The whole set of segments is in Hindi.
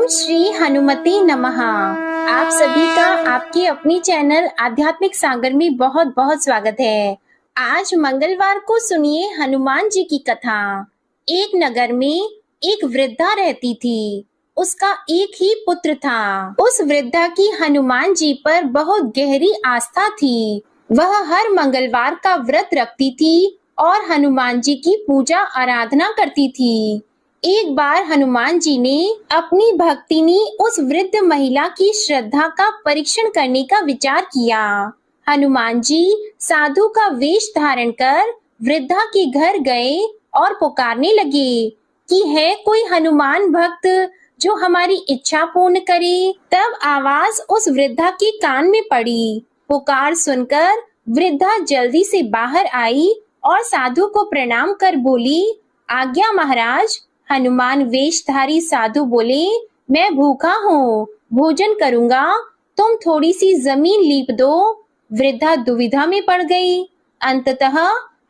श्री हनुमते नमः। आप सभी का आपके अपनी चैनल आध्यात्मिक सागर में बहुत बहुत स्वागत है। आज मंगलवार को सुनिए हनुमान जी की कथा। एक नगर में एक वृद्धा रहती थी। उसका एक ही पुत्र था। उस वृद्धा की हनुमान जी पर बहुत गहरी आस्था थी। वह हर मंगलवार का व्रत रखती थी और हनुमान जी की पूजा आराधना करती थी। एक बार हनुमान जी ने अपनी भक्ति में उस वृद्ध महिला की श्रद्धा का परीक्षण करने का विचार किया। हनुमान जी साधु का वेश धारण कर वृद्धा के घर गए और पुकारने लगे कि है कोई हनुमान भक्त जो हमारी इच्छा पूर्ण करे। तब आवाज उस वृद्धा के कान में पड़ी। पुकार सुनकर वृद्धा जल्दी से बाहर आई और साधु को प्रणाम कर बोली, आज्ञा महाराज। हनुमान वेशधारी साधु बोले, मैं भूखा हूँ, भोजन करूंगा, तुम थोड़ी सी जमीन लीप दो। वृद्धा दुविधा में पड़ गई। अंततः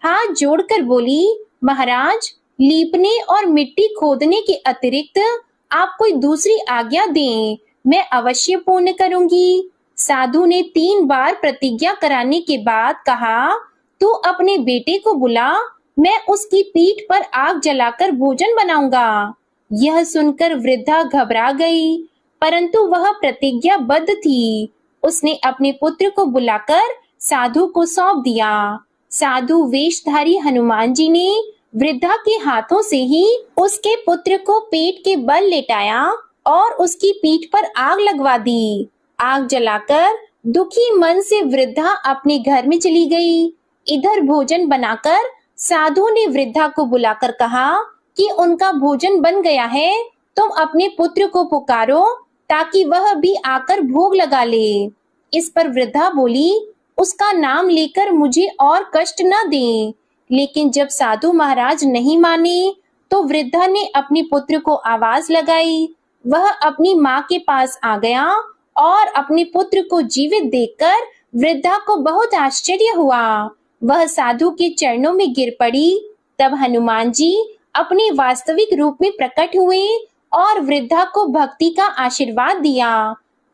हाथ जोड़कर बोली, महाराज, लीपने और मिट्टी खोदने के अतिरिक्त आप कोई दूसरी आज्ञा दें, मैं अवश्य पूर्ण करूंगी। साधु ने 3 बार प्रतिज्ञा कराने के बाद कहा, तू अपने बेटे को बुला, मैं उसकी पीठ पर आग जलाकर भोजन बनाऊंगा। यह सुनकर वृद्धा घबरा गई, परंतु वह प्रतिज्ञाबद्ध थी। उसने अपने पुत्र को बुलाकर साधु को सौंप दिया। साधु वेशधारी हनुमान जी ने वृद्धा के हाथों से ही उसके पुत्र को पेट के बल लेटाया और उसकी पीठ पर आग लगवा दी। आग जलाकर दुखी मन से वृद्धा अपने घर में चली गई। इधर भोजन बनाकर साधु ने वृद्धा को बुलाकर कहा कि उनका भोजन बन गया है, तुम अपने पुत्र को पुकारो ताकि वह भी आकर भोग लगा ले। इस पर वृद्धा बोली, उसका नाम लेकर मुझे और कष्ट न दें। लेकिन जब साधु महाराज नहीं माने तो वृद्धा ने अपने पुत्र को आवाज लगाई। वह अपनी माँ के पास आ गया और अपने पुत्र को जीवित देखकर वृद्धा को बहुत आश्चर्य हुआ। वह साधु के चरणों में गिर पड़ी। तब हनुमान जी अपने वास्तविक रूप में प्रकट हुए और वृद्धा को भक्ति का आशीर्वाद दिया।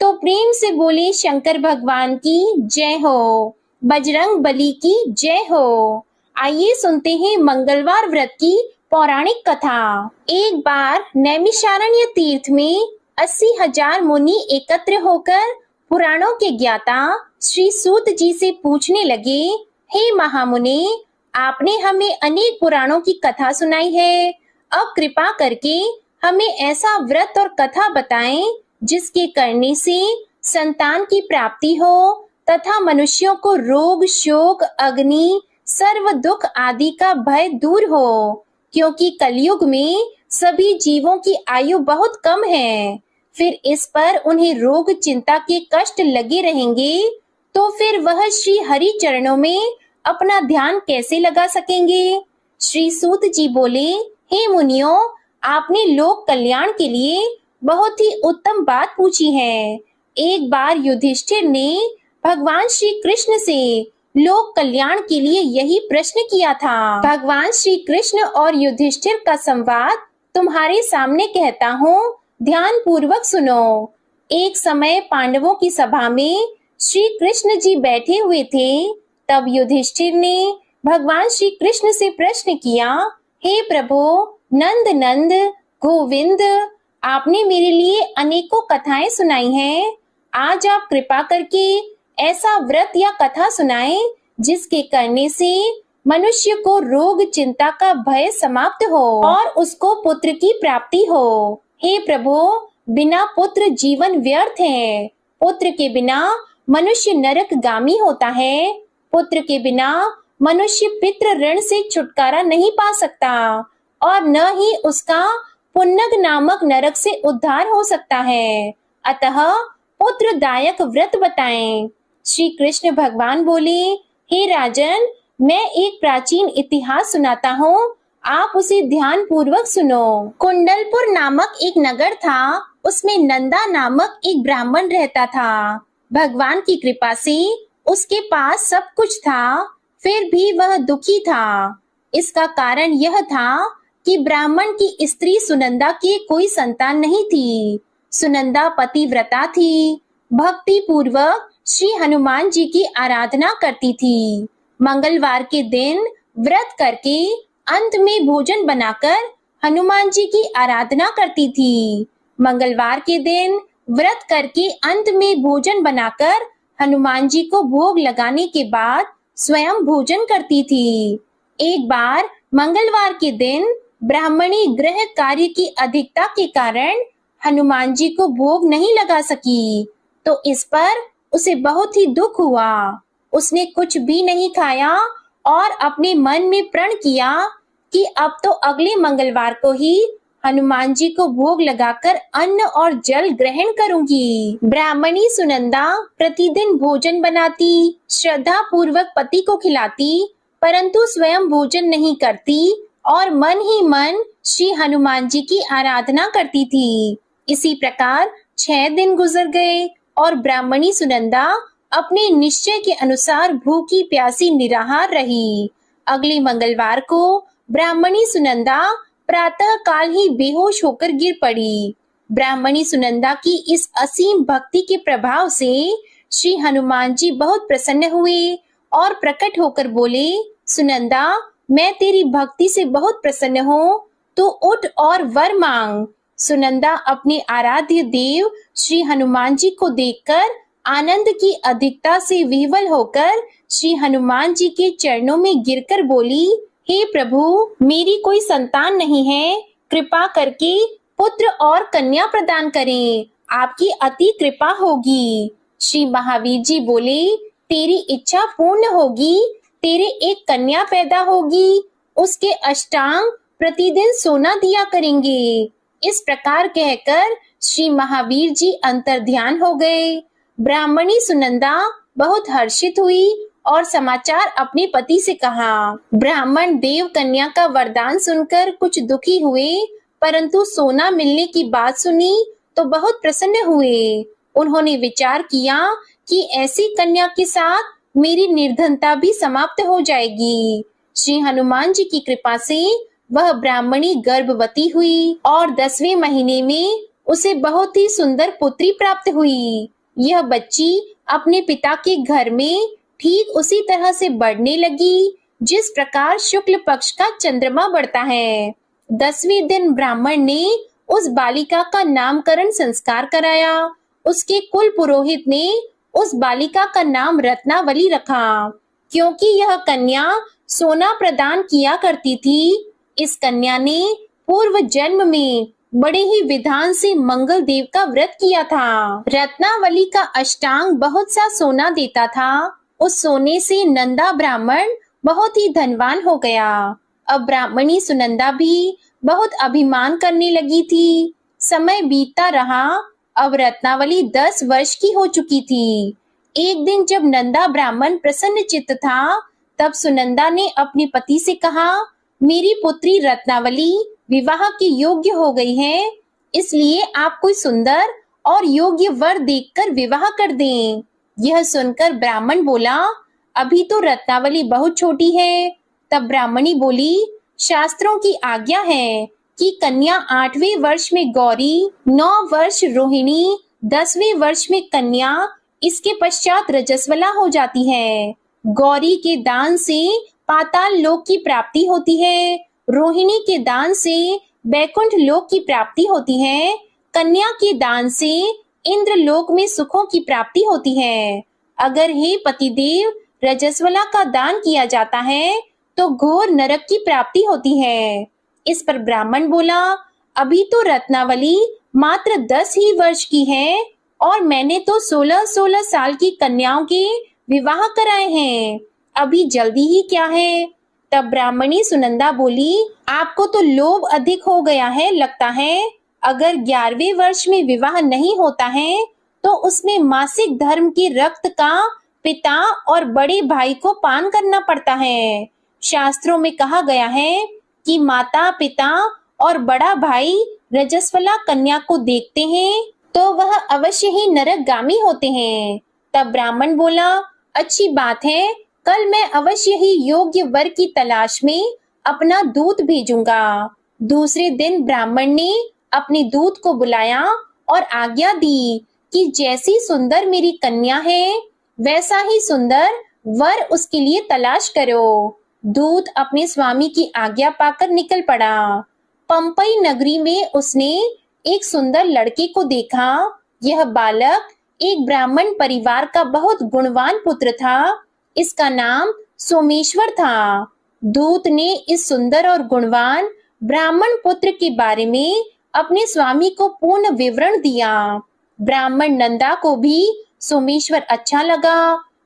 तो प्रेम से बोले, शंकर भगवान की जय हो, बजरंग बली की जय हो। आइए सुनते हैं मंगलवार व्रत की पौराणिक कथा। एक बार नैमिषारण्य तीर्थ में 80,000 मुनि एकत्र होकर पुराणों के ज्ञाता श्री सूत जी से पूछने लगे, हे महामुनि, आपने हमें अनेक पुराणों की कथा सुनाई है। अब कृपा करके हमें ऐसा व्रत और कथा बताएं जिसके करने से संतान की प्राप्ति हो तथा मनुष्यों को रोग, शोक, अग्नि, सर्व दुख आदि का भय दूर हो, क्योंकि कलयुग में सभी जीवों की आयु बहुत कम है। फिर इस पर उन्हें रोग चिंता के कष्ट लगे रहेंगे तो फिर वह श्री हरि चरणों में अपना ध्यान कैसे लगा सकेंगे। श्री सूत जी बोले, हे मुनियों, आपने लोक कल्याण के लिए बहुत ही उत्तम बात पूछी है। एक बार युधिष्ठिर ने भगवान श्री कृष्ण से लोक कल्याण के लिए यही प्रश्न किया था। भगवान श्री कृष्ण और युधिष्ठिर का संवाद तुम्हारे सामने कहता हूँ, ध्यान पूर्वक सुनो। एक समय पांडवों की सभा में श्री कृष्ण जी बैठे हुए थे। तब युधिष्ठिर ने भगवान श्री कृष्ण से प्रश्न किया, हे प्रभु, नंद नंद, गोविंद, आपने मेरे लिए अनेकों कथाएं सुनाई हैं। आज आप कृपा करके ऐसा व्रत या कथा सुनाएं जिसके करने से मनुष्य को रोग चिंता का भय समाप्त हो और उसको पुत्र की प्राप्ति हो। हे प्रभु, बिना पुत्र जीवन व्यर्थ है। पुत्र के बिना मनुष्य नरकगामी होता है। पुत्र के बिना मनुष्य पितृ ऋण से छुटकारा नहीं पा सकता और न ही उसका पुन्नग नामक नरक से उद्धार हो सकता है। अतः पुत्रदायक व्रत बताएं। श्री कृष्ण भगवान बोले, हे राजन, मैं एक प्राचीन इतिहास सुनाता हूँ, आप उसे ध्यान पूर्वक सुनो। कुंडलपुर नामक एक नगर था। उसमें नंदा नामक एक ब्राह्मण रहता था। भगवान की कृपा से उसके पास सब कुछ था, फिर भी वह दुखी था। इसका कारण यह था कि ब्राह्मण की स्त्री सुनंदा की कोई संतान नहीं थी। सुनंदा पतिव्रता थी, भक्ति पूर्वक श्री हनुमान जी की आराधना करती थी। मंगलवार के दिन व्रत करके अंत में भोजन बनाकर हनुमान जी की आराधना करती थी। मंगलवार के दिन व्रत करके अंत में भोजन बनाकर हनुमान जी को भोग लगाने के बाद स्वयं भोजन करती थी। एक बार मंगलवार के दिन ब्राह्मणी गृह कार्य की अधिकता के कारण हनुमान जी को भोग नहीं लगा सकी, तो इस पर उसे बहुत ही दुख हुआ। उसने कुछ भी नहीं खाया और अपने मन में प्रण किया कि अब तो अगले मंगलवार को ही हनुमान जी को भोग लगाकर अन्न और जल ग्रहण करूंगी। ब्राह्मणी सुनंदा प्रतिदिन भोजन बनाती, श्रद्धा पूर्वक पति को खिलाती, परंतु स्वयं भोजन नहीं करती और मन ही मन श्री हनुमान जी की आराधना करती थी। इसी प्रकार 6 दिन गुजर गए और ब्राह्मणी सुनंदा अपने निश्चय के अनुसार भूखी प्यासी निराहार रही। अगले मंगलवार को ब्राह्मणी सुनंदा प्रातः काल ही बेहोश होकर गिर पड़ी। ब्राह्मणी सुनंदा की इस असीम भक्ति के प्रभाव से श्री हनुमान जी बहुत प्रसन्न हुए और प्रकट होकर बोले, सुनंदा, मैं तेरी भक्ति से बहुत प्रसन्न हूँ, तो उठ और वर मांग। सुनंदा अपने आराध्य देव श्री हनुमान जी को देखकर आनंद की अधिकता से विह्वल होकर श्री हनुमान जी के चरणों में गिरकर बोली, हे प्रभु, मेरी कोई संतान नहीं है, कृपा करके पुत्र और कन्या प्रदान करें, आपकी अति कृपा होगी। श्री महावीर जी बोले, तेरी इच्छा पूर्ण होगी, तेरे एक कन्या पैदा होगी, उसके अष्टांग प्रतिदिन सोना दिया करेंगे। इस प्रकार कहकर श्री महावीर जी अंतर्ध्यान हो गए। ब्राह्मणी सुनंदा बहुत हर्षित हुई और समाचार अपने पति से कहा। ब्राह्मण देव कन्या का वरदान सुनकर कुछ दुखी हुए, परंतु सोना मिलने की बात सुनी तो बहुत प्रसन्न हुए। उन्होंने विचार किया कि ऐसी कन्या के साथ मेरी निर्धनता भी समाप्त हो जाएगी। श्री हनुमान जी की कृपा से वह ब्राह्मणी गर्भवती हुई और 10वें महीने में उसे बहुत ही सुंदर पुत्री प्राप्त हुई। यह बच्ची अपने पिता के घर में ठीक उसी तरह से बढ़ने लगी जिस प्रकार शुक्ल पक्ष का चंद्रमा बढ़ता है। 10वें दिन ब्राह्मण ने उस बालिका का नामकरण संस्कार कराया। उसके कुल पुरोहित ने उस बालिका का नाम रत्नावली रखा, क्योंकि यह कन्या सोना प्रदान किया करती थी। इस कन्या ने पूर्व जन्म में बड़े ही विधान से मंगल देव का व्रत किया था। रत्नावली का अष्टांग बहुत सा सोना देता था। उस सोने से नंदा ब्राह्मण बहुत ही धनवान हो गया। अब ब्राह्मणी सुनंदा भी बहुत अभिमान करने लगी थी। समय बीतता रहा। अब रत्नावली 10 वर्ष की हो चुकी थी। एक दिन जब नंदा ब्राह्मण प्रसन्न चित्त था, तब सुनंदा ने अपने पति से कहा, मेरी पुत्री रत्नावली विवाह के योग्य हो गई है, इसलिए आप कोई सुंदर और योग्य वर देखकर विवाह कर दें। यह सुनकर ब्राह्मण बोला, अभी तो रत्नावली बहुत छोटी है। तब ब्राह्मणी बोली, शास्त्रों की आज्ञा है कि कन्या 8वें वर्ष में गौरी, 9 वर्ष रोहिणी, 10वें वर्ष में कन्या, इसके पश्चात रजस्वला हो जाती है। गौरी के दान से पाताल लोक की प्राप्ति होती है, रोहिणी के दान से बैकुंठ लोक की प्राप्ति होती है, कन्या के दान से इंद्र लोक में सुखों की प्राप्ति होती है। अगर हे पतिदेव रजस्वला का दान किया जाता है तो घोर नरक की प्राप्ति होती है। इस पर ब्राह्मण बोला, अभी तो रत्नावली मात्र 10 ही वर्ष की है और मैंने तो 16-16 साल की कन्याओं के विवाह कराए हैं, अभी जल्दी ही क्या है। तब ब्राह्मणी सुनंदा बोली, आपको तो लोभ अधिक हो गया है लगता है। अगर 11वें वर्ष में विवाह नहीं होता है तो उसमें मासिक धर्म के रक्त का पिता और बड़े भाई को पान करना पड़ता है। शास्त्रों में कहा गया है कि माता पिता और बड़ा भाई रजस्वला कन्या को देखते हैं तो वह अवश्य ही नरकगामी होते हैं। तब ब्राह्मण बोला, अच्छी बात है, कल मैं अवश्य ही योग्य वर की तलाश में अपना दूत भेजूंगा। दूसरे दिन ब्राह्मण ने अपने दूत को बुलाया और आज्ञा दी कि जैसी सुंदर मेरी कन्या है वैसा ही सुंदर वर उसके लिए तलाश करो। दूत अपने स्वामी की आज्ञा पाकर निकल पड़ा। पंपई नगरी में उसने एक सुंदर लड़के को देखा। यह बालक एक ब्राह्मण परिवार का बहुत गुणवान पुत्र था। इसका नाम सोमेश्वर था। दूत ने इस सुंदर और गुणवान ब्राह्मण पुत्र के बारे में अपने स्वामी को पूर्ण विवरण दिया। ब्राह्मण नंदा को भी सोमेश्वर अच्छा लगा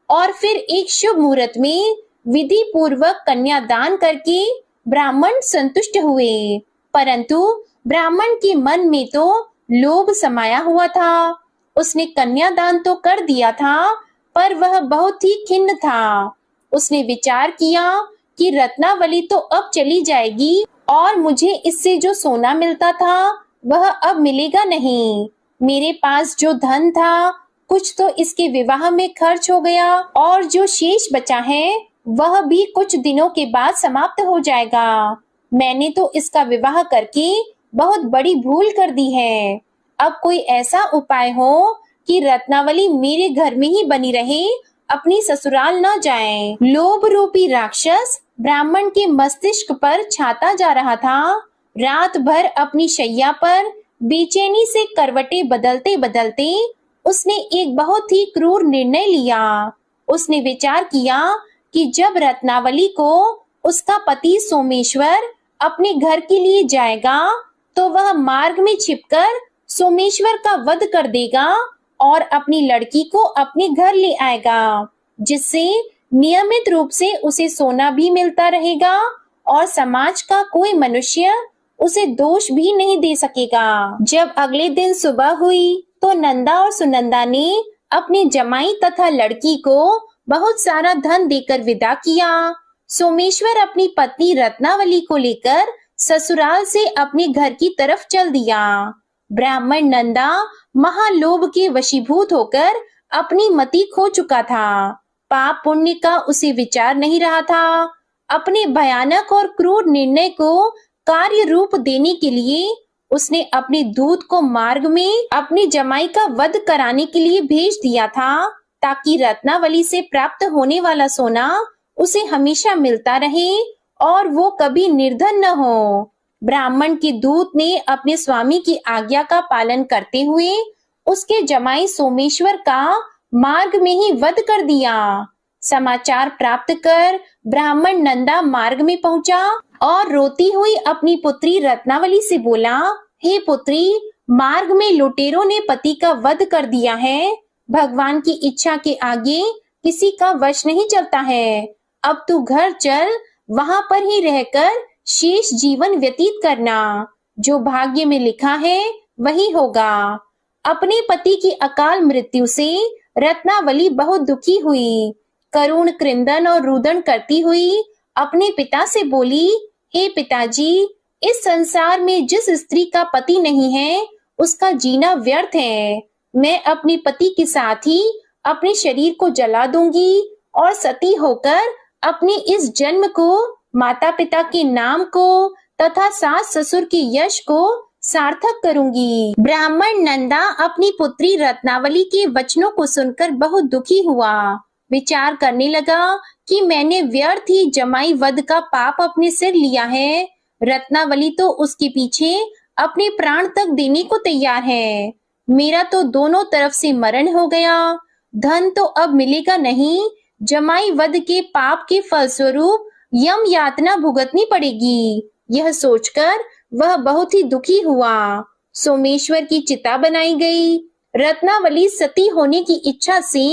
और फिर एक शुभ मुहूर्त में विधि पूर्वक कन्यादान करके ब्राह्मण संतुष्ट हुए। परंतु ब्राह्मण के मन में तो लोभ समाया हुआ था। उसने कन्यादान तो कर दिया था पर वह बहुत ही खिन्न था। उसने विचार किया कि रत्नावली तो अब चली जाएगी और मुझे इससे जो सोना मिलता था वह अब मिलेगा नहीं। मेरे पास जो धन था कुछ तो इसके विवाह में खर्च हो गया और जो शेष बचा है वह भी कुछ दिनों के बाद समाप्त हो जाएगा। मैंने तो इसका विवाह करके बहुत बड़ी भूल कर दी है। अब कोई ऐसा उपाय हो कि रत्नावली मेरे घर में ही बनी रहे, अपनी ससुराल न जाए। लोभ रूपी राक्षस ब्राह्मण के मस्तिष्क पर छाता जा रहा था। रात भर अपनी शैया पर बेचैनी से करवटें बदलते बदलते उसने एक बहुत ही क्रूर निर्णय लिया। उसने विचार किया कि जब रत्नावली को उसका पति सोमेश्वर अपने घर के लिए जाएगा तो वह मार्ग में छिपकर सोमेश्वर का वध कर देगा और अपनी लड़की को अपने घर ले आएगा, जिससे नियमित रूप से उसे सोना भी मिलता रहेगा और समाज का कोई मनुष्य उसे दोष भी नहीं दे सकेगा। जब अगले दिन सुबह हुई तो नंदा और सुनंदा ने अपने जमाई तथा लड़की को बहुत सारा धन देकर विदा किया। सोमेश्वर अपनी पत्नी रत्नावली को लेकर ससुराल से अपने घर की तरफ चल दिया। ब्राह्मण नंदा महालोभ के वशीभूत होकर अपनी मति खो चुका था। पाप पुण्य का उसे विचार नहीं रहा था। अपने भयानक और क्रूर निर्णय को कार्य रूप देने के लिए उसने अपने दूत को मार्ग में अपनी जमाई का वध कराने के लिए भेज दिया था, ताकि रत्नावली से प्राप्त होने वाला सोना उसे हमेशा मिलता रहे और वो कभी निर्धन न हो। ब्राह्मण के दूत ने अपने स्वामी की आज्ञा का पालन करते हुए उसके जमाई सोमेश्वर का मार्ग में ही वध कर दिया। समाचार प्राप्त कर ब्राह्मण नंदा मार्ग में पहुंचा और रोती हुई अपनी पुत्री रत्नावली से बोला, हे पुत्री, मार्ग में लुटेरों ने पति का वध कर दिया है। भगवान की इच्छा के आगे किसी का वश नहीं चलता है। अब तू घर चल, वहां पर ही रहकर शेष जीवन व्यतीत करना। जो भाग्य में लिखा है वही होगा। अपने पति की अकाल मृत्यु से रत्नावली बहुत दुखी हुई। करुण क्रंदन और रुदन करती हुई अपने पिता से बोली, हे पिताजी, इस संसार में जिस स्त्री का पति नहीं है उसका जीना व्यर्थ है। मैं अपने पति के साथ ही अपने शरीर को जला दूंगी और सती होकर अपने इस जन्म को, माता पिता के नाम को तथा सास ससुर के यश को सार्थक करूंगी। ब्राह्मण नंदा अपनी पुत्री रत्नावली के वचनों को सुनकर बहुत दुखी हुआ। विचार करने लगा कि मैंने व्यर्थ ही जमाई वध का पाप अपने सिर लिया है। रत्नावली तो उसके पीछे अपने प्राण तक देने को तैयार है। मेरा तो दोनों तरफ से मरण हो गया। धन तो अब मिलेगा नहीं। जमाई वध के पाप के फलस्वरूप यम यातना भुगतनी पड़ेगी। यह सोचकर वह बहुत ही दुखी हुआ। सोमेश्वर की चिता बनाई गई। रत्नावली सती होने की इच्छा से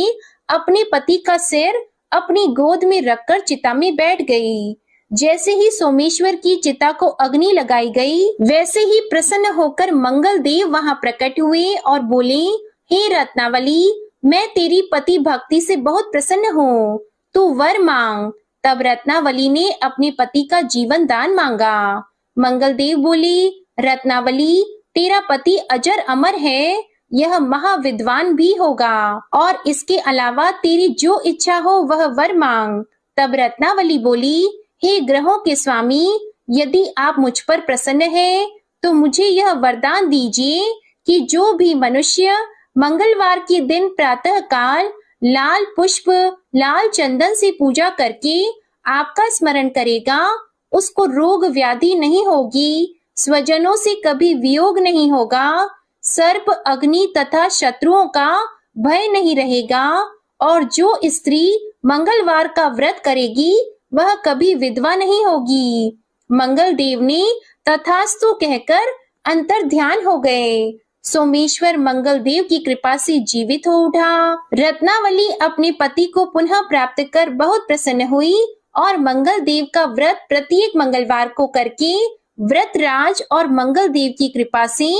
अपने पति का सिर अपनी गोद में रखकर चिता में बैठ गई। जैसे ही सोमेश्वर की चिता को अग्नि लगाई गई, वैसे ही प्रसन्न होकर मंगल देव वहां प्रकट हुए और बोले, हे रत्नावली, मैं तेरी पति भक्ति से बहुत प्रसन्न हूँ, तू वर मांग। तब रत्नावली ने अपने पति का जीवन दान मांगा। मंगल देव बोले, रत्नावली, तेरा पति अजर अमर है, यह महाविद्वान भी होगा और इसके अलावा तेरी जो इच्छा हो वह वर मांग। तब रत्नावली बोली, हे ग्रहों के स्वामी, यदि आप मुझ पर प्रसन्न हैं तो मुझे यह वरदान दीजिए कि जो भी मनुष्य मंगलवार के दिन प्रातः काल लाल पुष्प, लाल चंदन से पूजा करके आपका स्मरण करेगा, उसको रोग व्याधि नहीं होगी, स्वजनों से कभी वियोग नहीं होगा, सर्प, अग्नि तथा शत्रुओं का भय नहीं रहेगा, और जो स्त्री मंगलवार का व्रत करेगी वह कभी विधवा नहीं होगी। मंगल देव ने तथास्तु कहकर अंतर ध्यान हो गए। सोमेश्वर मंगल देव की कृपा से जीवित हो उठा। रत्नावली अपने पति को पुनः प्राप्त कर बहुत प्रसन्न हुई और मंगल देव का व्रत प्रत्येक मंगलवार को करके व्रतराज और मंगल देव की कृपा से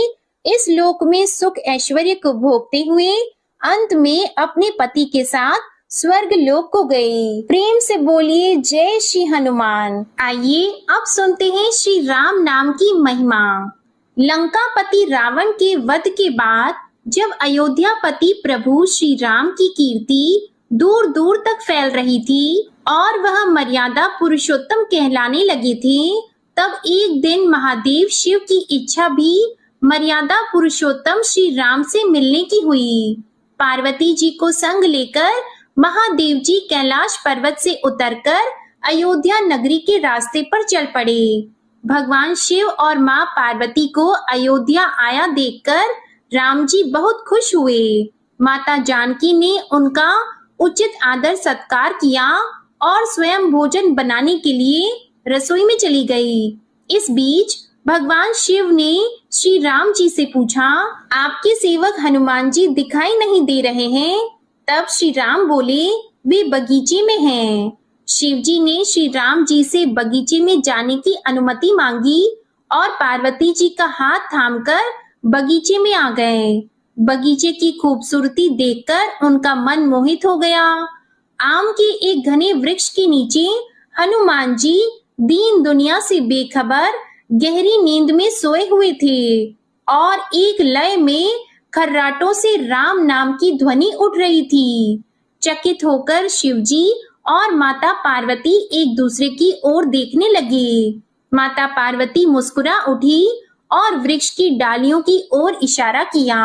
इस लोक में सुख ऐश्वर्य को भोगते हुए अंत में अपने पति के साथ स्वर्ग लोक को गई। प्रेम से बोलिए जय श्री हनुमान। आइए अब सुनते हैं श्री राम नाम की महिमा। लंकापति रावण के वध के बाद जब अयोध्यापति प्रभु श्री राम की कीर्ति दूर दूर तक फैल रही थी और वह मर्यादा पुरुषोत्तम कहलाने लगे थे, तब एक दिन महादेव शिव की इच्छा भी मर्यादा पुरुषोत्तम श्री राम से मिलने की हुई। पार्वती जी को संग लेकर महादेव जी कैलाश पर्वत से उतरकर अयोध्या नगरी के रास्ते पर चल पड़े। भगवान शिव और माँ पार्वती को अयोध्या आया देखकर राम जी बहुत खुश हुए। माता जानकी ने उनका उचित आदर सत्कार किया और स्वयं भोजन बनाने के लिए रसोई में चली गई। इस बीच भगवान शिव ने श्री राम जी से पूछा, आपके सेवक हनुमान जी दिखाई नहीं दे रहे हैं। तब श्री राम बोले, वे बगीचे में हैं। शिव जी ने श्री राम जी से बगीचे में जाने की अनुमति मांगी और पार्वती जी का हाथ थामकर बगीचे में आ गए। बगीचे की खूबसूरती देखकर उनका मन मोहित हो गया। आम के एक घने वृक्ष के नीचे हनुमान जी दीन दुनिया से बेखबर गहरी नींद में सोए हुए थे और एक लय में खर्राटों से राम नाम की ध्वनि उठ रही थी। चकित होकर शिव जी और माता पार्वती एक दूसरे की ओर देखने लगे। माता पार्वती मुस्कुरा उठी और वृक्ष की डालियों की ओर इशारा किया।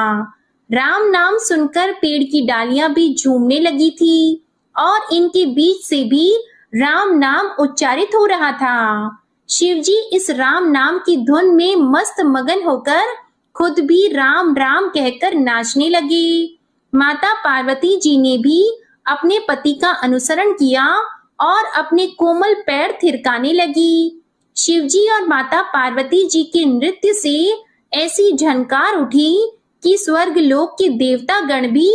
राम नाम सुनकर पेड़ की डालियां भी झूमने लगी थी और इनके बीच से भी राम नाम उच्चारित हो रहा था। शिव जी इस राम नाम की धुन में मस्त मगन होकर खुद भी राम राम कहकर नाचने लगे। माता पार्वती जी ने भी अपने पति का अनुसरण किया और अपने कोमल पैर थिरकाने लगी। शिव जी और माता पार्वती जी के नृत्य से ऐसी झनकार उठी कि स्वर्ग लोक के देवता गण भी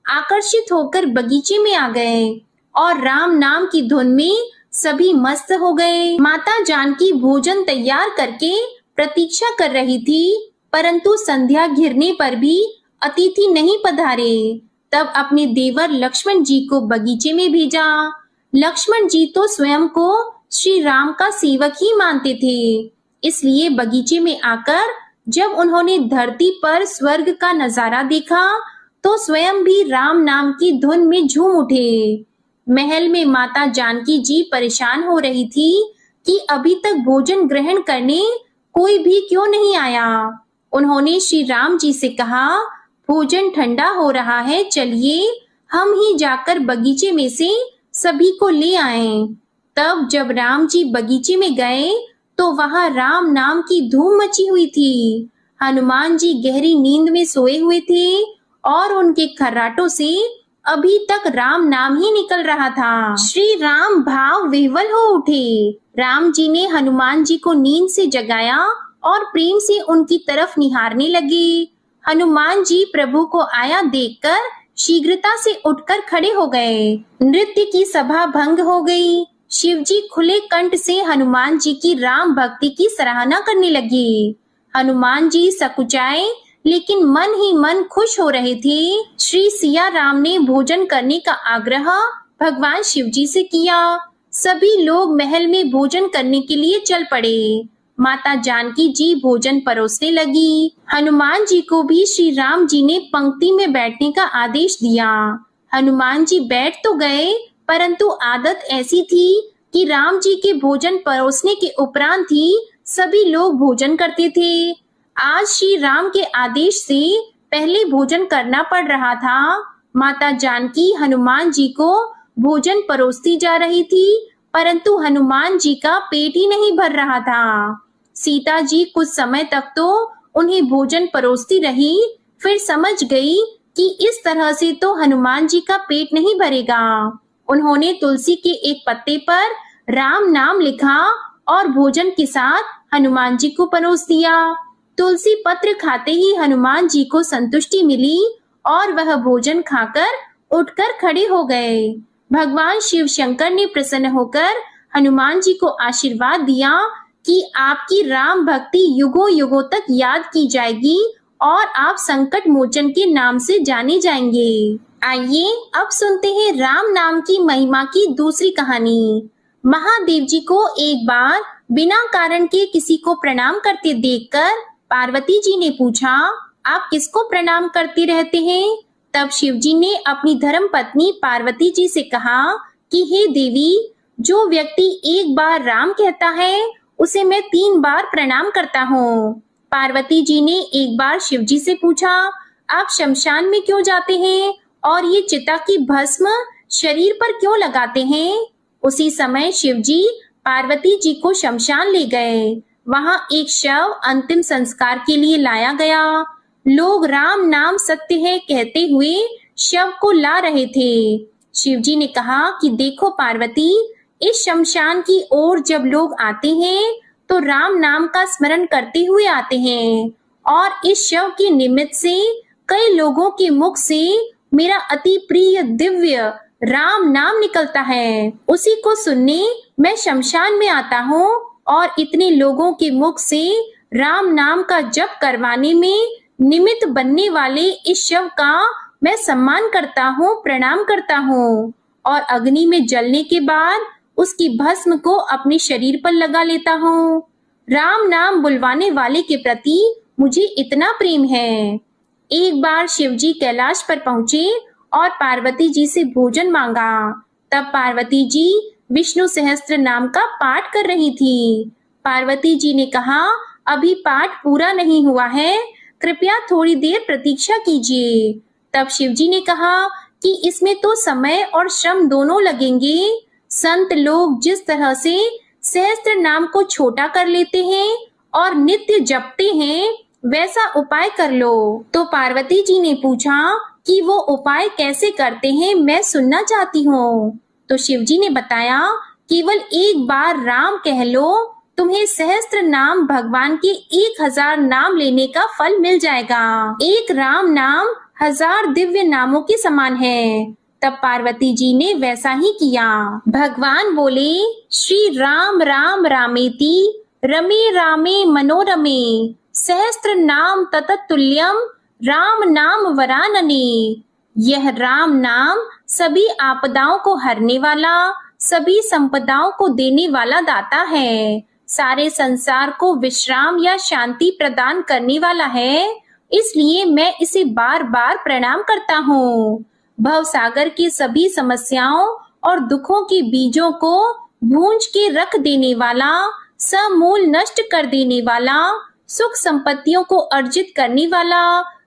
आकर्षित होकर बगीचे में आ गए और राम नाम की धुन में सभी मस्त हो गए। माता जानकी भोजन तैयार करके प्रतीक्षा कर रही थी, परंतु संध्या घिरने पर भी अतिथि नहीं पधारे। तब अपने देवर लक्ष्मण जी को बगीचे में भेजा। लक्ष्मण जी तो स्वयं को श्री राम का सेवक ही मानते थे, इसलिए बगीचे में आकर जब उन्होंने धरती पर स्वर्ग का नजारा देखा तो स्वयं भी राम नाम की धुन में झूम उठे। महल में माता जानकी जी परेशान हो रही थी कि अभी तक भोजन ग्रहण करने कोई भी क्यों नहीं आया। उन्होंने श्री राम जी से कहा, भोजन ठंडा हो रहा है, चलिए हम ही जाकर बगीचे में से सभी को ले आएं। तब जब राम जी बगीचे में गए तो वहां राम नाम की धूम मची हुई थी। हनुमान जी गहरी नींद में सोए हुए थे और उनके खर्राटों से अभी तक राम नाम ही निकल रहा था। श्री राम भाव विह्वल हो उठे। राम जी ने हनुमान जी को नींद से जगाया और प्रेम से उनकी तरफ निहारने लगे। हनुमान जी प्रभु को आया देखकर शीघ्रता से उठकर खड़े हो गए। नृत्य की सभा भंग हो गई। शिव जी खुले कंठ से हनुमान जी की राम भक्ति की सराहना करने लगे। हनुमान जी सकुचाए लेकिन मन ही मन खुश हो रहे थे। श्री सिया राम ने भोजन करने का आग्रह भगवान शिव जी से किया। सभी लोग महल में भोजन करने के लिए चल पड़े। माता जानकी जी भोजन परोसने लगी। हनुमान जी को भी श्री राम जी ने पंक्ति में बैठने का आदेश दिया। हनुमान जी बैठ तो गए, परंतु आदत ऐसी थी कि राम जी के भोजन परोसने के उपरांत ही सभी लोग भोजन करते थे। आज श्री राम के आदेश से पहले भोजन करना पड़ रहा था। माता जानकी हनुमान जी को भोजन परोसती जा रही थी, परंतु हनुमान जी का पेट ही नहीं भर रहा था। सीता जी कुछ समय तक तो उन्हें भोजन परोसती रही, फिर समझ गई कि इस तरह से तो हनुमान जी का पेट नहीं भरेगा। उन्होंने तुलसी के एक पत्ते पर राम नाम लिखा और भोजन के साथ हनुमान जी को परोस दिया। तुलसी पत्र खाते ही हनुमान जी को संतुष्टि मिली और वह भोजन खाकर उठकर खड़े हो गए। भगवान शिव शंकर ने प्रसन्न होकर हनुमान जी को आशीर्वाद दिया कि आपकी राम भक्ति युगों युगों तक याद की जाएगी और आप संकट मोचन के नाम से जाने जाएंगे। आइए अब सुनते हैं राम नाम की महिमा की दूसरी कहानी। महादेव जी को एक बार बिना कारण के किसी को प्रणाम करते देखकर पार्वती जी ने पूछा, आप किसको प्रणाम करते रहते हैं? तब शिव जी ने अपनी धर्म पत्नी पार्वती जी से कहा कि हे देवी, जो व्यक्ति एक बार राम कहता है उसे मैं 3 बार प्रणाम करता हूँ। पार्वती जी ने एक बार शिव जी से पूछा, आप शमशान में क्यों जाते हैं और ये चिता की भस्म शरीर पर क्यों लगाते हैं? उसी समय शिव जी पार्वती जी को शमशान ले गए। वहां एक शव अंतिम संस्कार के लिए लाया गया। लोग राम नाम सत्य है कहते हुए शव को ला रहे थे। शिव जी ने कहा कि देखो पार्वती, इस शमशान की ओर जब लोग आते हैं तो राम नाम का स्मरण करते हुए आते हैं और इस शव के निमित्त से कई लोगों के मुख से मेरा अति प्रिय दिव्य राम नाम निकलता है। उसी को सुनने मैं शमशान में आता हूँ और इतने लोगों के मुख से राम नाम का जप करवाने में निमित्त बनने वाले इस शव का मैं सम्मान करता हूँ, प्रणाम करता हूँ और अग्नि में जलने के बाद उसकी भस्म को अपने शरीर पर लगा लेता हूँ। राम नाम बुलवाने वाले के प्रति मुझे इतना प्रेम है। एक बार शिव जी कैलाश पर पहुंचे और पार्वती जी से भोजन मांगा। तब पार्वती जी विष्णु सहस्त्र नाम का पाठ कर रही थी। पार्वती जी ने कहा, अभी पाठ पूरा नहीं हुआ है, कृपया थोड़ी देर प्रतीक्षा कीजिए। तब शिव जी ने कहा कि इसमें तो समय और श्रम दोनों लगेंगे। संत लोग जिस तरह से सहस्त्र नाम को छोटा कर लेते हैं और नित्य जपते हैं, वैसा उपाय कर लो। तो पार्वती जी ने पूछा कि वो उपाय कैसे करते हैं, मैं सुनना चाहती हूँ। तो शिव जी ने बताया, केवल एक बार राम कह लो, तुम्हें सहस्त्र नाम भगवान के 1000 नाम लेने का फल मिल जाएगा। एक राम नाम 1000 दिव्य नामों के समान है। तब पार्वती जी ने वैसा ही किया। भगवान बोले, श्री राम राम रामेति रमे रामे मनोरमे सहस्त्र नाम तततुल्यम राम नाम वरानने। यह राम नाम सभी आपदाओं को हरने वाला, सभी संपदाओं को देने वाला दाता है, सारे संसार को विश्राम या शांति प्रदान करने वाला है। इसलिए मैं इसे बार बार प्रणाम करता हूँ। भव सागर की सभी समस्याओं और दुखों के बीजों को भूंज के रख देने वाला, समूल नष्ट कर देने वाला, सुख संपत्तियों को अर्जित करने वाला,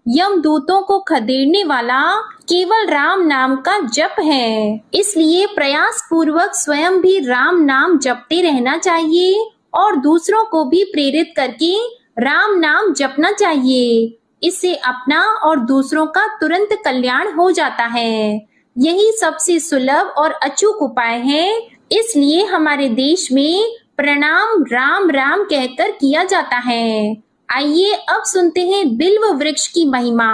यमदूतों को खदेड़ने वाला केवल राम नाम का जप है। इसलिए प्रयास पूर्वक स्वयं भी राम नाम जपते रहना चाहिए और दूसरों को भी प्रेरित करके राम नाम जपना चाहिए। इससे अपना और दूसरों का तुरंत कल्याण हो जाता है। यही सबसे सुलभ और अचूक उपाय है। इसलिए हमारे देश में प्रणाम राम राम कहकर किया जाता है। आइए अब सुनते हैं बिल्व वृक्ष की महिमा।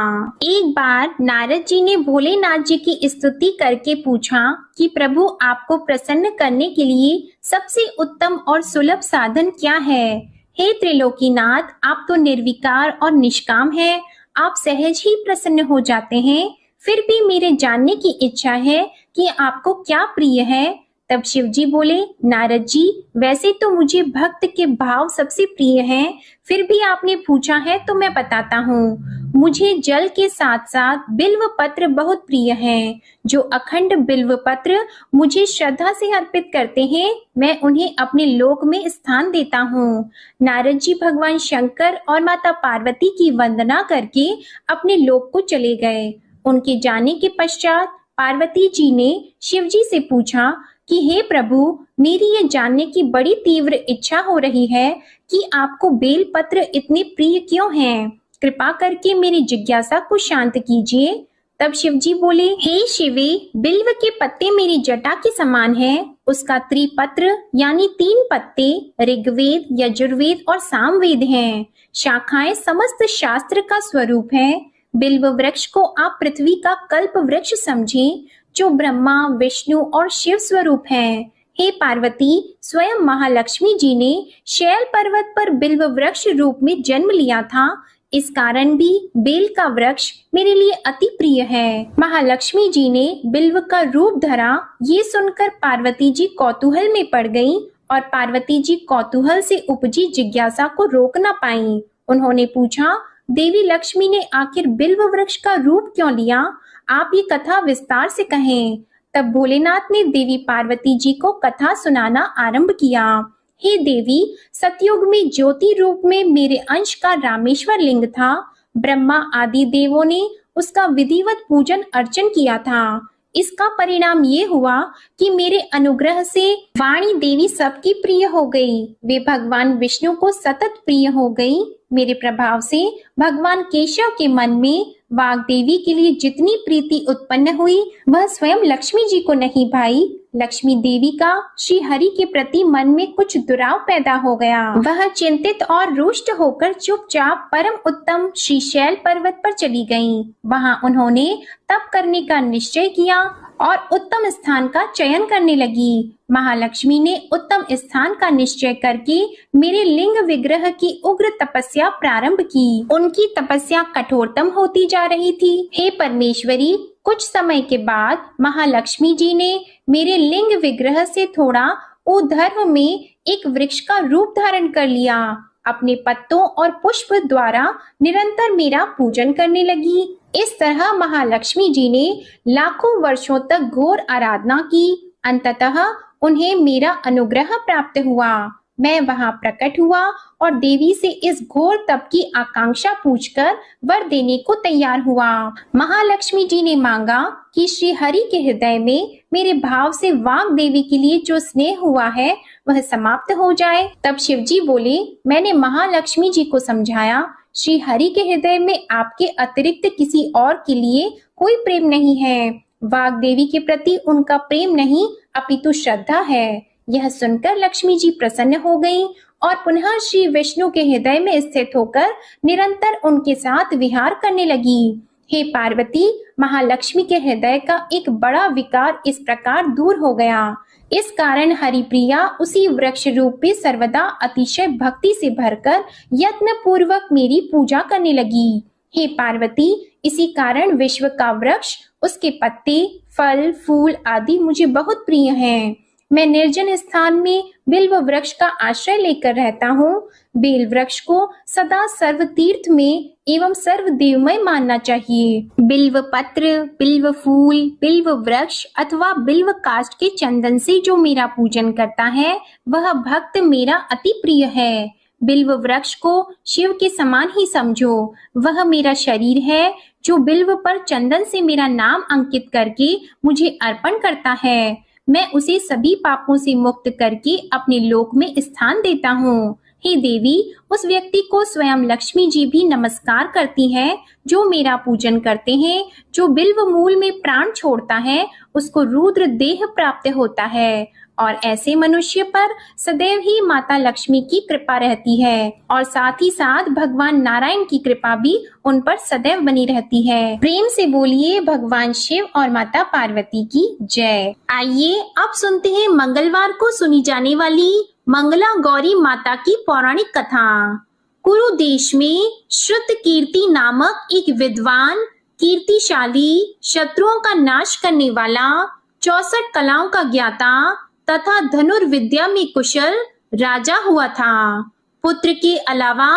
एक बार नारद जी ने भोलेनाथ जी की स्तुति करके पूछा कि प्रभु, आपको प्रसन्न करने के लिए सबसे उत्तम और सुलभ साधन क्या है? हे त्रिलोकीनाथ, आप तो निर्विकार और निष्काम हैं, आप सहज ही प्रसन्न हो जाते हैं। फिर भी मेरे जानने की इच्छा है कि आपको क्या प्रिय है, तब शिव जी बोले, नारद जी, वैसे तो मुझे भक्त के भाव सबसे प्रिय हैं, फिर भी आपने पूछा है तो मैं बताता हूँ। मुझे जल के साथ साथ बिल्व पत्र बहुत प्रिय हैं। जो अखंड बिल्व पत्र मुझे श्रद्धा से अर्पित करते हैं, मैं उन्हें अपने लोक में स्थान देता हूँ। नारद जी भगवान शंकर और माता पार्वती की वंदना करके अपने लोक को चले गए। उनके जाने के पश्चात पार्वती जी ने शिव जी से पूछा कि हे प्रभु, मेरी ये जानने की बड़ी तीव्र इच्छा हो रही है कि आपको बेल पत्र इतने प्रिय क्यों हैं? कृपा करके मेरी जिज्ञासा को शांत कीजिए। तब शिव जी बोले, हे शिवे, बिल्व के पत्ते मेरी जटा के समान हैं। उसका त्रिपत्र यानी 3 पत्ते ऋग्वेद, यजुर्वेद और सामवेद हैं। शाखाएं समस्त शास्त्र का स्वरूप है। बिल्व वृक्ष को आप पृथ्वी का कल्प वृक्ष समझें, जो ब्रह्मा, विष्णु और शिव स्वरूप है। हे पार्वती, स्वयं महालक्ष्मी जी ने शैल पर्वत पर बिल्व वृक्ष रूप में जन्म लिया था। इस कारण भी बेल का वृक्ष मेरे लिए अति प्रिय है। महालक्ष्मी जी ने बिल्व का रूप धरा, ये सुनकर पार्वती जी कौतूहल में पड़ गईं और पार्वती जी कौतूहल से उपजी जिज्ञासा को रोक न पाईं। उन्होंने पूछा, देवी लक्ष्मी ने आखिर बिल्व वृक्ष का रूप क्यों लिया? आप ये कथा विस्तार से कहें। तब भोलेनाथ ने देवी पार्वती जी को कथा सुनाना आरंभ किया। हे देवी, सतयुग में ज्योति रूप में मेरे अंश का रामेश्वर लिंग था। ब्रह्मा आदि देवों ने उसका विधिवत पूजन अर्चन किया था। इसका परिणाम ये हुआ कि मेरे अनुग्रह से वाणी देवी सबकी प्रिय हो गई। वे भगवान विष्णु को सतत प्रिय हो गई। मेरे प्रभाव से भगवान केशव के मन में वाग देवी के लिए जितनी प्रीति उत्पन्न हुई, वह स्वयं लक्ष्मी जी को नहीं भाई। लक्ष्मी देवी का श्री हरि के प्रति मन में कुछ दुराव पैदा हो गया। वह चिंतित और रुष्ट होकर चुपचाप परम उत्तम श्री शैल पर्वत पर चली गईं। वहां उन्होंने तप करने का निश्चय किया और उत्तम स्थान का चयन करने लगी। महालक्ष्मी ने उत्तम स्थान का निश्चय करके मेरे लिंग विग्रह की उग्र तपस्या प्रारंभ की। उनकी तपस्या कठोरतम होती जा रही थी। हे परमेश्वरी, कुछ समय के बाद महालक्ष्मी जी ने मेरे लिंग विग्रह से थोड़ा ऊर्ध्व में एक वृक्ष का रूप धारण कर लिया। अपने पत्तों और पुष्प द्वारा निरंतर मेरा पूजन करने लगी। इस तरह महालक्ष्मी जी ने लाखों वर्षों तक घोर आराधना की। अंततः उन्हें मेरा अनुग्रह प्राप्त हुआ। मैं वहां प्रकट हुआ और देवी से इस घोर तप की आकांक्षा पूछकर वर देने को तैयार हुआ। महालक्ष्मी जी ने मांगा कि श्री हरि के हृदय में मेरे भाव से वाग देवी के लिए जो स्नेह हुआ है वह समाप्त हो जाए। तब शिव जी बोले, मैंने महालक्ष्मी जी को समझाया, श्री हरि के हृदय में आपके अतिरिक्त किसी और के लिए कोई प्रेम नहीं है। वाग देवी के प्रति उनका प्रेम नहीं अपितु श्रद्धा है। यह सुनकर लक्ष्मी जी प्रसन्न हो गईं और पुनः श्री विष्णु के हृदय में स्थित होकर निरंतर उनके साथ विहार करने लगी। हे पार्वती, महालक्ष्मी के हृदय का एक बड़ा विकार इस प्रकार दूर हो गया। इस कारण हरिप्रिया उसी वृक्ष रूप में सर्वदा अतिशय भक्ति से भरकर यत्न पूर्वक मेरी पूजा करने लगी। हे पार्वती, इसी कारण विश्व का वृक्ष, उसके पत्ते, फल, फूल आदि मुझे बहुत प्रिय हैं। मैं निर्जन स्थान में बिल्व वृक्ष का आश्रय लेकर रहता हूँ। बेल वृक्ष को सदा सर्व तीर्थ में एवं सर्व देवमय मानना चाहिए। बिल्व पत्र, बिल्व फूल, बिल्व वृक्ष अथवा बिल्व काष्ठ के चंदन से जो मेरा पूजन करता है वह भक्त मेरा अति प्रिय है। बिल्व वृक्ष को शिव के समान ही समझो। वह मेरा शरीर है जो बिल्व पर चंदन से मेरा नाम अंकित करके मुझे अर्पण करता है। मैं उसे सभी पापों से मुक्त करके अपने लोक में स्थान देता हूँ। हे देवी, उस व्यक्ति को स्वयं लक्ष्मी जी भी नमस्कार करती हैं जो मेरा पूजन करते हैं। जो बिल्व मूल में प्राण छोड़ता है उसको रुद्र देह प्राप्त होता है और ऐसे मनुष्य पर सदैव ही माता लक्ष्मी की कृपा रहती है और साथ ही साथ भगवान नारायण की कृपा भी उन पर सदैव बनी रहती है। प्रेम से बोलिए भगवान शिव और माता पार्वती की जय। आइए अब सुनते हैं मंगलवार को सुनी जाने वाली मंगला गौरी माता की पौराणिक कथा। कुरु देश में श्रुत कीर्ति नामक एक विद्वान, कीर्तिशाली, शत्रुओं का नाश करने वाला, 64 कलाओं का ज्ञाता तथा धनुर्विद्या में कुशल राजा हुआ था। पुत्र के अलावा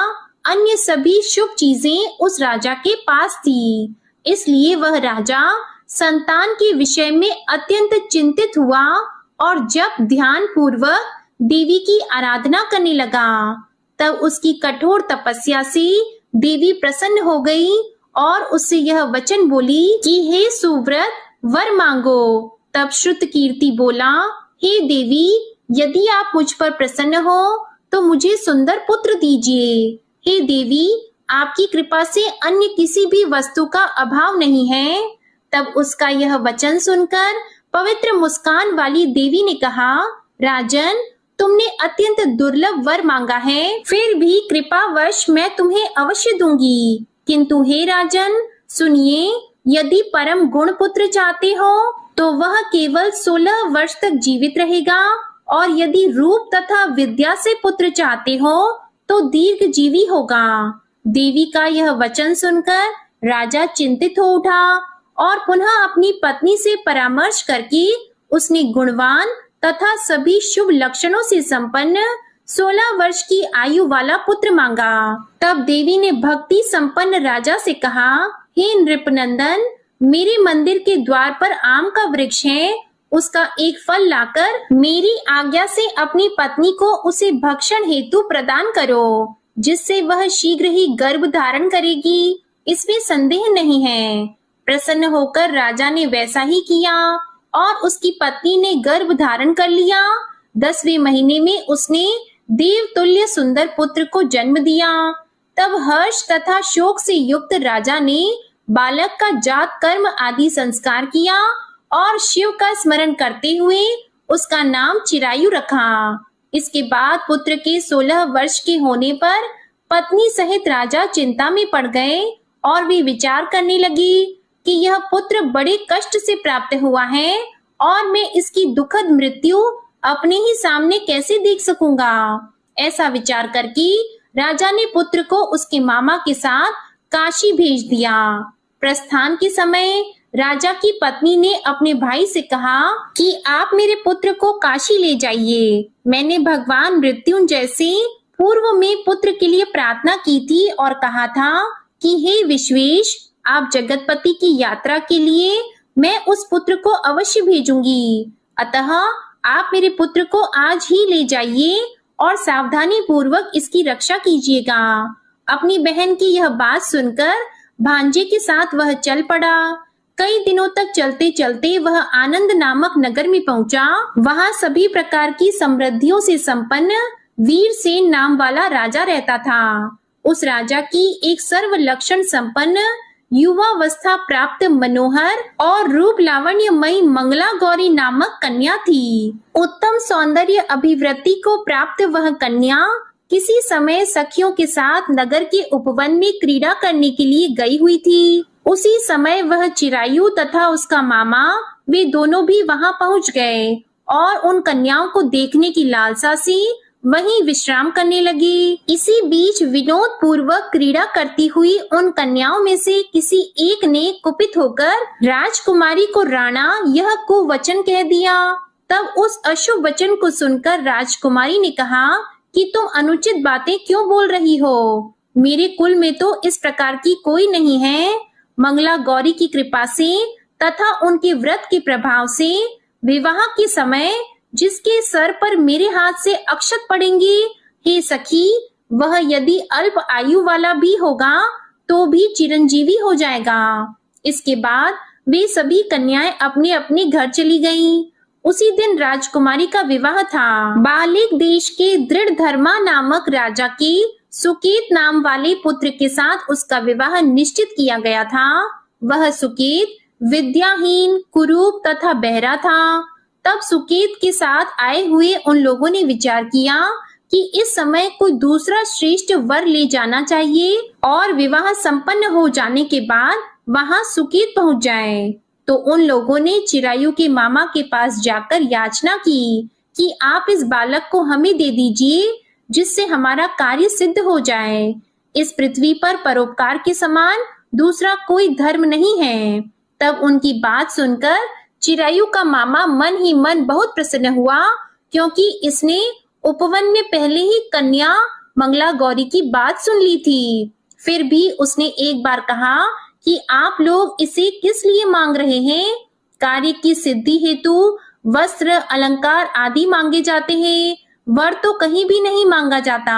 अन्य सभी शुभ चीजें उस राजा के पास थी, इसलिए वह राजा संतान के विषय में अत्यंत चिंतित हुआ और जब ध्यान पूर्वक देवी की आराधना करने लगा, तब उसकी कठोर तपस्या से देवी प्रसन्न हो गई और उससे यह वचन बोली कि हे सुव्रत, वर मांगो। तब श्रुतकीर्ति बोला, हे देवी, यदि आप मुझ पर प्रसन्न हो तो मुझे सुंदर पुत्र दीजिए। हे देवी, आपकी कृपा से अन्य किसी भी वस्तु का अभाव नहीं है। तब उसका यह वचन सुनकर पवित्र मुस्कान वाली देवी ने कहा, राजन, तुमने अत्यंत दुर्लभ वर मांगा है, फिर भी कृपावश मैं तुम्हें अवश्य दूंगी। किंतु हे राजन, सुनिए, यदि परम गुण पुत्र चाहते हो तो वह केवल 16 वर्ष तक जीवित रहेगा, और यदि रूप तथा विद्या से पुत्र चाहते हो तो दीर्घ जीवी होगा। देवी का यह वचन सुनकर राजा चिंतित हो उठा और पुनः अपनी पत्नी से परामर्श करके उसने गुणवान तथा सभी शुभ लक्षणों से संपन्न 16 वर्ष की आयु वाला पुत्र मांगा। तब देवी ने भक्ति संपन्न राजा से कहा, हे नृपनंदन, मेरे मंदिर के द्वार पर आम का वृक्ष है, उसका एक फल लाकर मेरी आज्ञा से अपनी पत्नी को उसे भक्षण हेतु प्रदान करो, जिससे वह शीघ्र ही गर्भ धारण करेगी, इसमें संदेह नहीं है। प्रसन्न होकर राजा ने वैसा ही किया और उसकी पत्नी ने गर्भ धारण कर लिया। 10वें महीने में उसने देवतुल्य सुंदर पुत्र को जन्म दिया। तब हर्ष तथा शोक से युक्त राजा ने बालक का जात कर्म आदि संस्कार किया और शिव का स्मरण करते हुए उसका नाम चिरायु रखा। इसके बाद पुत्र के 16 वर्ष के होने पर पत्नी सहित राजा चिंता में पड़ गए और वे विचार करने लगी कि यह पुत्र बड़े कष्ट से प्राप्त हुआ है और मैं इसकी दुखद मृत्यु अपने ही सामने कैसे देख सकूंगा। ऐसा विचार करके राजा ने पुत्र को उसके मामा के साथ काशी भेज दिया। प्रस्थान के समय राजा की पत्नी ने अपने भाई से कहा कि आप मेरे पुत्र को काशी ले जाइए। मैंने भगवान मृत्युंजय से पूर्व में पुत्र के लिए प्रार्थना की थी और कहा था कि हे विश्वेश, आप जगतपति की यात्रा के लिए मैं उस पुत्र को अवश्य भेजूंगी। अतः आप मेरे पुत्र को आज ही ले जाइए और सावधानी पूर्वक इसकी रक्षा कीजिएगा। अपनी बहन की यह बात सुनकर भांजे के साथ वह चल पड़ा। कई दिनों तक चलते चलते वह आनंद नामक नगर में पहुंचा। वहां सभी प्रकार की समृद्धियों से संपन्न वीरसेन नाम वाला राजा रहता था। उस राजा की एक सर्व लक्षण संपन्न युवावस्था प्राप्त मनोहर और रूप लावण्यमयी मंगला गौरी नामक कन्या थी। उत्तम सौंदर्य अभिवृद्धि को प्राप्त वह कन्या किसी समय सखियों के साथ नगर के उपवन में क्रीड़ा करने के लिए गई हुई थी। उसी समय वह चिरायु तथा उसका मामा वे दोनों भी वहां पहुंच गए और उन कन्याओं को देखने की लालसा से वहीं विश्राम करने लगे। इसी बीच विनोद पूर्वक क्रीड़ा करती हुई उन कन्याओं में से किसी एक ने कुपित होकर राजकुमारी को राणा यह कुवचन कह दिया। तब उस अशुभ वचन को सुनकर राजकुमारी ने कहा कि तुम अनुचित बातें क्यों बोल रही हो? मेरे कुल में तो इस प्रकार की कोई नहीं है। मंगला गौरी की कृपा से तथा उनके व्रत के प्रभाव से विवाह के समय जिसके सर पर मेरे हाथ से अक्षत पड़ेंगे, हे सखी, वह यदि अल्प आयु वाला भी होगा तो भी चिरंजीवी हो जाएगा। इसके बाद वे सभी कन्याएं अपने अपने घर चली गईं। उसी दिन राजकुमारी का विवाह था। बालिक देश के दृढ़ धर्मा नामक राजा के सुकेत नाम वाले पुत्र के साथ उसका विवाह निश्चित किया गया था। वह सुकेत विद्याहीन, कुरूप तथा बहरा था। तब सुकेत के साथ आए हुए उन लोगों ने विचार किया कि इस समय कोई दूसरा श्रेष्ठ वर ले जाना चाहिए और विवाह संपन्न हो जाने के बाद वहां सुकेत पहुंच जाए। तो उन लोगों ने चिरायु के मामा के पास जाकर याचना की कि आप इस बालक को हमें दे दीजिए, जिससे हमारा कार्य सिद्ध हो जाए। इस पृथ्वी पर परोपकार के समान दूसरा कोई धर्म नहीं है। तब उनकी बात सुनकर चिरायु का मामा मन ही मन बहुत प्रसन्न हुआ, क्योंकि इसने उपवन में पहले ही कन्या मंगला गौरी की बात सुन ली थी। फिर भी उसने एक बार कहा कि आप लोग इसे किस लिए मांग रहे हैं? कार्य की सिद्धि हेतु वस्त्र, अलंकार आदि मांगे जाते हैं, वर तो कहीं भी नहीं मांगा जाता।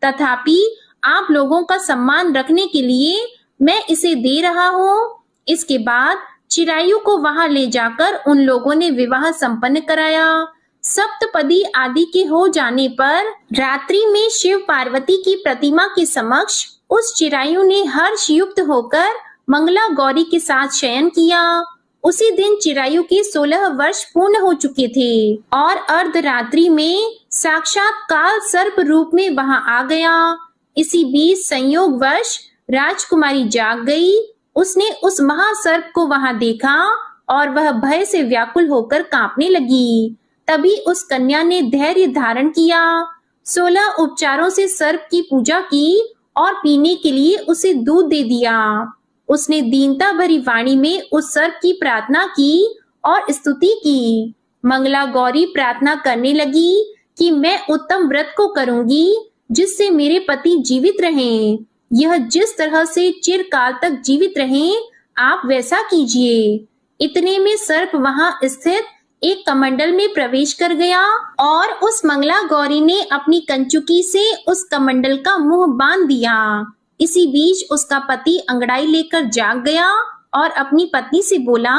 तथापि आप लोगों का सम्मान रखने के लिए मैं इसे दे रहा हूँ। इसके बाद चिरायु को वहां ले जाकर उन लोगों ने विवाह संपन्न कराया। सप्तपदी आदि के हो जाने पर रात्रि में शिव पार्वती की प्रतिमा के समक्ष उस चिरायु ने हर्ष युक्त होकर मंगला गौरी के साथ शयन किया। उसी दिन चिरायु के 16 वर्ष पूर्ण हो चुके थे और अर्धरात्रि में साक्षात काल सर्प रूप में वहां आ गया। इसी बीच संयोगवश राजकुमारी जाग गई। उसने उस महासर्प को वहां देखा और वह भय से व्याकुल होकर कांपने लगी। तभी उस कन्या ने धैर्य धारण किया, 16 उपचारों से सर्प की पूजा की और पीने के लिए उसे दूध दे दिया। उसने दीनता भरी वाणी में उस सर्प की प्रार्थना की और स्तुति की। मंगला गौरी प्रार्थना करने लगी कि मैं उत्तम व्रत को करूंगी जिससे मेरे पति जीवित रहें। यह जिस तरह से चिरकाल तक जीवित रहें, आप वैसा कीजिए। इतने में सर्प वहां स्थित एक कमंडल में प्रवेश कर गया और उस मंगला गौरी ने अपनी कंचुकी से उस कमंडल का मुंह बांध दिया। इसी बीच उसका पति अंगड़ाई लेकर जाग गया और अपनी पत्नी से बोला,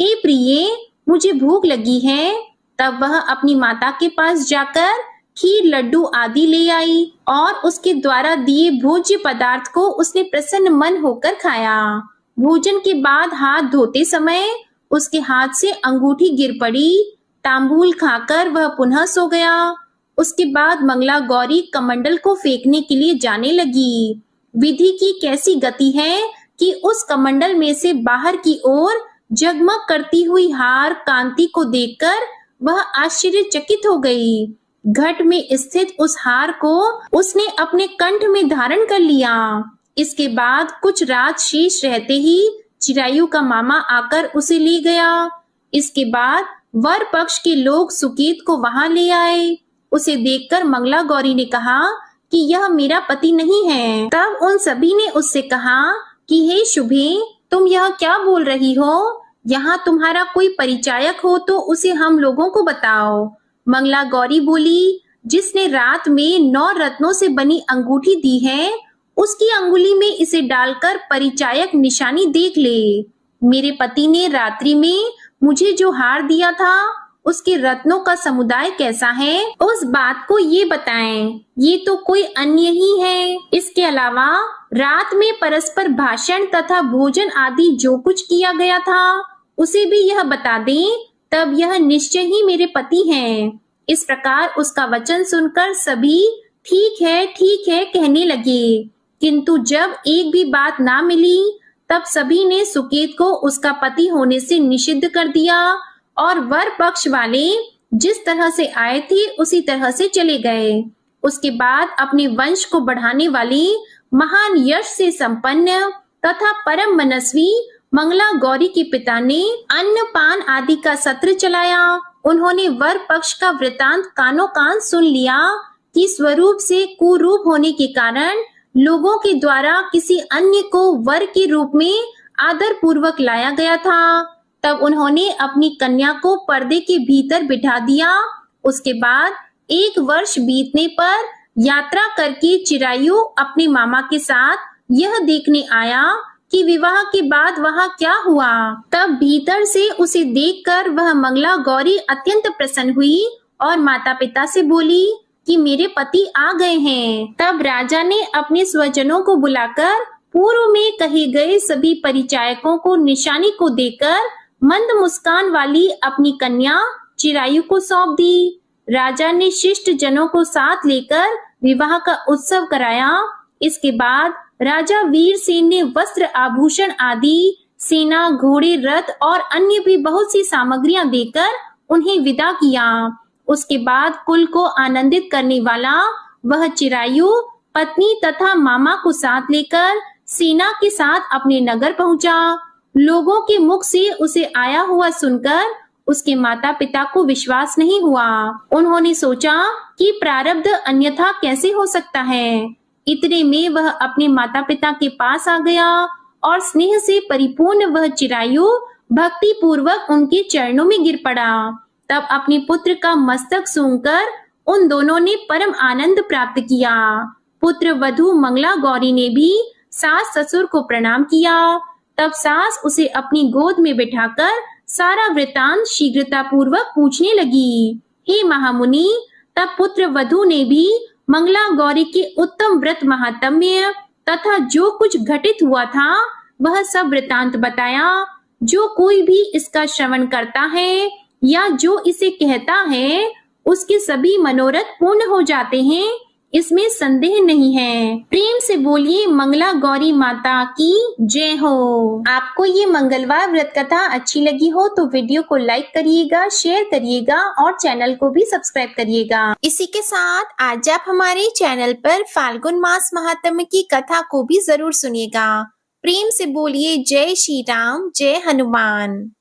हे प्रिये, मुझे भूख लगी है। तब वह अपनी माता के पास जाकर खीर, लड्डू आदि ले आई और उसके द्वारा दिए भोज्य पदार्थ को उसने प्रसन्न मन होकर खाया। भोजन के बाद हाथ धोते समय उसके हाथ से अंगूठी गिर पड़ी। तांबूल खाकर वह पुनः सो गया। उसके बाद मंगला गौरी कमंडल को फेंकने के लिए जाने लगी। विधि की कैसी गति है कि उस कमंडल में से बाहर की ओर जगमग करती हुई हार कांति को देखकर वह आश्चर्यचकित हो गई। घट में स्थित उस हार को उसने अपने कंठ में धारण कर लिया। इसके बाद कुछ रात शेष रहते ही चिरायु का मामा आकर उसे ले गया। इसके बाद वर पक्ष के लोग सुकेत को वहां ले आए। उसे देखकर मंगला गौरी ने कहा कि यह मेरा पति नहीं है। तब उन सभी ने उससे कहा कि हे शुभे, तुम यह क्या बोल रही हो? यहाँ तुम्हारा कोई परिचायक हो तो उसे हम लोगों को बताओ। मंगला गौरी बोली, जिसने रात में 9 रत्नों से बनी अंगूठी दी है, उसकी अंगुली में इसे डालकर परिचायक निशानी देख ले। मेरे पति ने रात्रि में मुझे जो हार दिया था, उसके रत्नों का समुदाय कैसा है, उस बात को ये बताएं। ये तो कोई अन्य ही है। इसके अलावा रात में परस्पर भाषण तथा भोजन आदि जो कुछ किया गया था, उसे भी यह बता दें, तब यह निश्चय ही मेरे पति हैं। इस प्रकार उसका वचन सुनकर सभी ठीक है कहने लगे, किंतु जब एक भी बात ना मिली, तब सभी ने सुकेत को उसका पति होने से निषिद्ध कर दिया और वर पक्ष वाले जिस तरह से आए थे उसी तरह से चले गए। उसके बाद अपने वंश को बढ़ाने वाली महान यश से संपन्न तथा परम मनस्वी मंगला गौरी के पिता ने अन्न पान आदि का सत्र चलाया। उन्होंने वर पक्ष का वृतांत कानों कान सुन लिया कि स्वरूप से कुरूप होने के कारण लोगों के द्वारा किसी अन्य को वर के रूप में आदर पूर्वक लाया गया था। तब उन्होंने अपनी कन्या को पर्दे के भीतर बिठा दिया। उसके बाद 1 वर्ष बीतने पर यात्रा करके चिरायु अपने मामा के साथ यह देखने आया कि विवाह के बाद वहाँ क्या हुआ। तब भीतर से उसे देखकर वह मंगला गौरी अत्यंत प्रसन्न हुई और माता पिता से बोली कि मेरे पति आ गए हैं। तब राजा ने अपने स्वजनों को बुलाकर पूर्व में कहे गए सभी परिचायकों को निशानी को देकर मंद मुस्कान वाली अपनी कन्या चिरायु को सौंप दी। राजा ने शिष्ट जनों को साथ लेकर विवाह का उत्सव कराया। इसके बाद राजा वीरसेन ने वस्त्र आभूषण आदि, सेना, घोड़े, रथ और अन्य भी बहुत सी सामग्रियां देकर उन्हें विदा किया। उसके बाद कुल को आनंदित करने वाला वह चिरायु पत्नी तथा मामा को साथ लेकर सेना के साथ अपने नगर पहुंचा। लोगों के मुख से उसे आया हुआ सुनकर उसके माता पिता को विश्वास नहीं हुआ। उन्होंने सोचा कि प्रारब्ध अन्यथा कैसे हो सकता है। इतने में वह अपने माता पिता के पास आ गया और स्नेह से परिपूर्ण वह चिरायु भक्ति पूर्वक उनके चरणों में गिर पड़ा। तब अपने पुत्र का मस्तक सूंघकर उन दोनों ने परम आनंद प्राप्त किया। पुत्र वधू मंगला गौरी ने भी सास ससुर को प्रणाम किया। तब सास उसे अपनी गोद में बिठाकर सारा वृतांत शीघ्रता पूर्वक पूछने लगी। हे महामुनि, तब पुत्र वधू ने भी मंगला गौरी के उत्तम व्रत महात्म्य तथा जो कुछ घटित हुआ था वह सब वृतांत बताया। जो कोई भी इसका श्रवण करता है या जो इसे कहता है उसके सभी मनोरथ पूर्ण हो जाते हैं, इसमें संदेह नहीं है। प्रेम से बोलिए मंगला गौरी माता की जय हो। आपको ये मंगलवार व्रत कथा अच्छी लगी हो तो वीडियो को लाइक करिएगा, शेयर करिएगा और चैनल को भी सब्सक्राइब करिएगा। इसी के साथ आज आप हमारे चैनल पर फाल्गुन मास महात्म्य की कथा को भी जरूर सुनिएगा। प्रेम से बोलिए जय श्री राम, जय हनुमान।